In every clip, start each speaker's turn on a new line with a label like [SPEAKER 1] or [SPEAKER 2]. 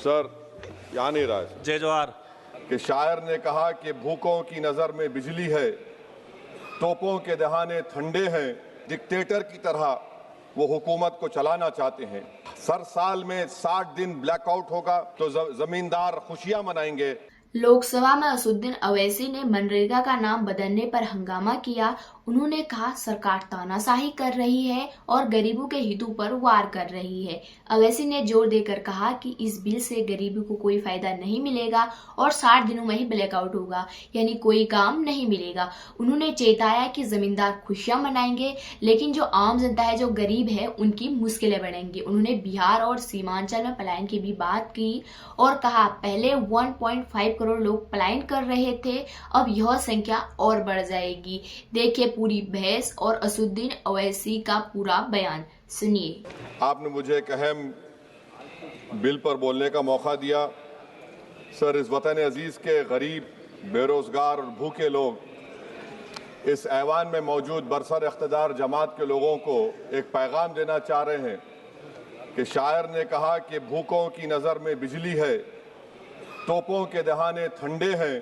[SPEAKER 1] Sir, यहाँ नहीं रहा है
[SPEAKER 2] जय जवाहर।
[SPEAKER 1] कि शायर ने कहा कि भूखों की नजर में बिजली है, तोपों के दहाने ठंडे हैं, डिक्टेटर की तरह वो हुकूमत को चलाना चाहते हैं। सर, साल में 60 दिन ब्लैकआउट होगा तो जमींदार खुशियां मनाएंगे।
[SPEAKER 3] लोकसभा में असदुद्दीन अवैसी ने मनरेगा का नाम बदलने पर हंगामा किया। उन्होंने कहा सरकार तानाशाही कर रही है और गरीबों के हितों पर वार कर रही है। अवैसी ने जोर देकर कहा कि इस बिल से गरीबों को कोई फायदा नहीं मिलेगा और 60 दिनों में ही ब्लैकआउट होगा, यानी कोई काम नहीं मिलेगा। उन्होंने चेताया कि जमींदार खुशियां मनाएंगे, लेकिन जो आम जनता है, जो गरीब है, उनकी मुश्किलें बढ़ेंगी। उन्होंने बिहार और सीमांचल में पलायन की भी बात की और कहा पहले 1.5 करोड़ लोग पलायन कर रहे थे, अब यह संख्या और बढ़ जाएगी। देखिए पूरी बहस और असदुद्दीन अवैसी का पूरा बयान सुनिए।
[SPEAKER 1] आपने मुझे एक अहम बिल पर बोलने का मौका दिया। सर, इस वतन अजीज के गरीब, बेरोजगार और भूखे लोग इस ऐवान में मौजूद बरसर इख्तिदार जमात के लोगों को एक पैगाम देना चाह रहे हैं कि शायर ने कहा कि भूखों की नज़र में बिजली है, तोपों के दहाने ठंडे हैं,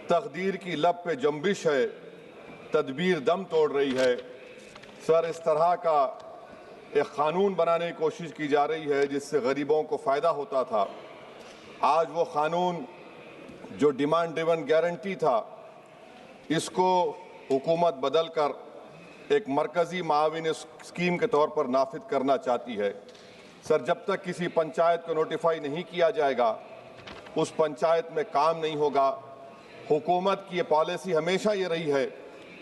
[SPEAKER 1] तकदीर की लब पे जंबिश है, तदबीर दम तोड़ रही है। सर, इस तरह का एक कानून बनाने की कोशिश की जा रही है जिससे गरीबों को फ़ायदा होता था। आज वो कानून जो डिमांड ड्रिवन गारंटी था, इसको हुकूमत बदल कर एक मरकज़ी माविन स्कीम के तौर पर नाफिज करना चाहती है। सर, जब तक किसी पंचायत को नोटिफाई नहीं किया जाएगा, उस पंचायत में काम नहीं होगा। हुकूमत की ये पॉलिसी हमेशा ये रही है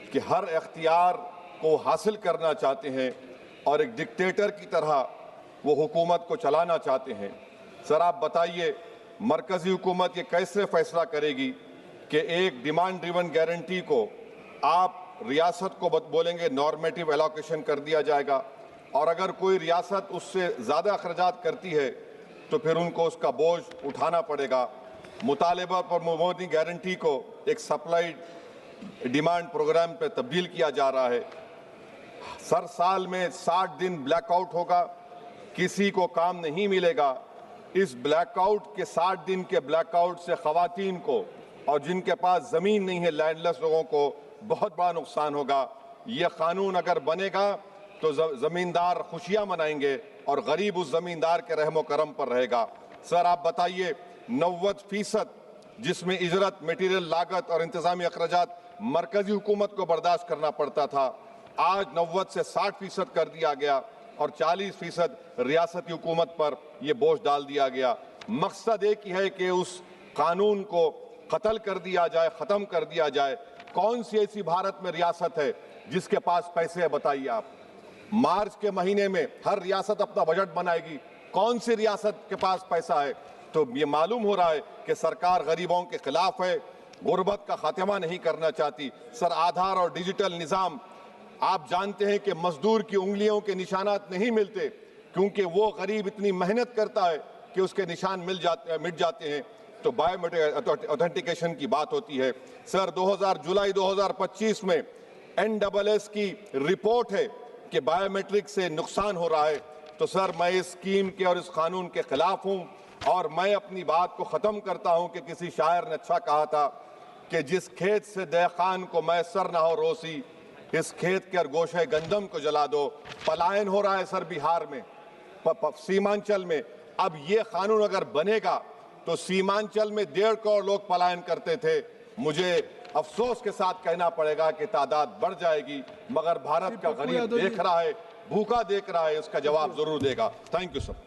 [SPEAKER 1] कि हर इख्तियार को हासिल करना चाहते हैं और एक डिक्टेटर की तरह वो हुकूमत को चलाना चाहते हैं। सर, आप बताइए, मरकज़ी हुकूमत ये कैसे फैसला करेगी कि एक डिमांड ड्रिवन गारंटी को आप रियासत को बोलेंगे नॉर्मेटिव एलोकेशन कर दिया जाएगा, और अगर कोई रियासत उससे ज़्यादा अखराजात करती है तो फिर उनको उसका बोझ उठाना पड़ेगा। मुतालिबा पर मोदी गारंटी को एक सप्लाई डिमांड प्रोग्राम पे तब्दील किया जा रहा है। सर, साल में 60 दिन ब्लैकआउट होगा, किसी को काम नहीं मिलेगा। इस ब्लैकआउट के 60 दिन के ब्लैकआउट से खवातीन को और जिनके पास ज़मीन नहीं है, लैंडलेस लोगों को बहुत बड़ा नुकसान होगा। ये कानून अगर बनेगा तो ज़मींदार खुशियां मनाएंगे और गरीब उस ज़मींदार के रहमो करम पर रहेगा। सर, आप बताइए, 90% जिसमें इजरत, मटीरियल लागत और इंतजामी अखराजात मरकजी हुकूमत को बर्दाश्त करना पड़ता था, आज 90 से 60% कर दिया गया और 40% रियासती हुकूमत पर यह बोझ डाल दिया गया। मकसद एक ही है कि उस कानून को कत्ल कर दिया जाए, ख़त्म कर दिया जाए। कौन सी ऐसी भारत में रियासत है जिसके पास पैसे है, बताइए आप। मार्च के महीने में हर रियासत अपना बजट बनाएगी, कौन सी रियासत के पास पैसा है? तो ये मालूम हो रहा है कि सरकार गरीबों के खिलाफ है, गुर्बत का खात्मा नहीं करना चाहती। सर, आधार और डिजिटल निज़ाम, आप जानते हैं कि मजदूर की उंगलियों के निशानात नहीं मिलते क्योंकि वो गरीब इतनी मेहनत करता है कि उसके निशान मिट जाते हैं। तो बायोमेट्रिक ऑथेंटिकेशन की बात होती है। सर, जुलाई 2025 में NSS की रिपोर्ट है कि बायोमेट्रिक से नुकसान हो रहा है। तो सर, मैं इस स्कीम के और इस कानून के खिलाफ हूं और मैं अपनी बात को ख़त्म करता हूं कि किसी शायर ने अच्छा कहा था कि जिस खेत से देखान को मैसर ना हो रोसी, इस खेत के गोशे गंदम को जला दो। पलायन हो रहा है सर बिहार में, सीमांचल में। अब ये कानून अगर बनेगा तो सीमांचल में 1.5 करोड़ लोग पलायन करते थे। मुझे अफसोस के साथ कहना पड़ेगा कि तादाद बढ़ जाएगी, मगर भारत का गरीब देख रहा है, भूखा देख रहा है, उसका जवाब जरूर देगा। Thank you sir.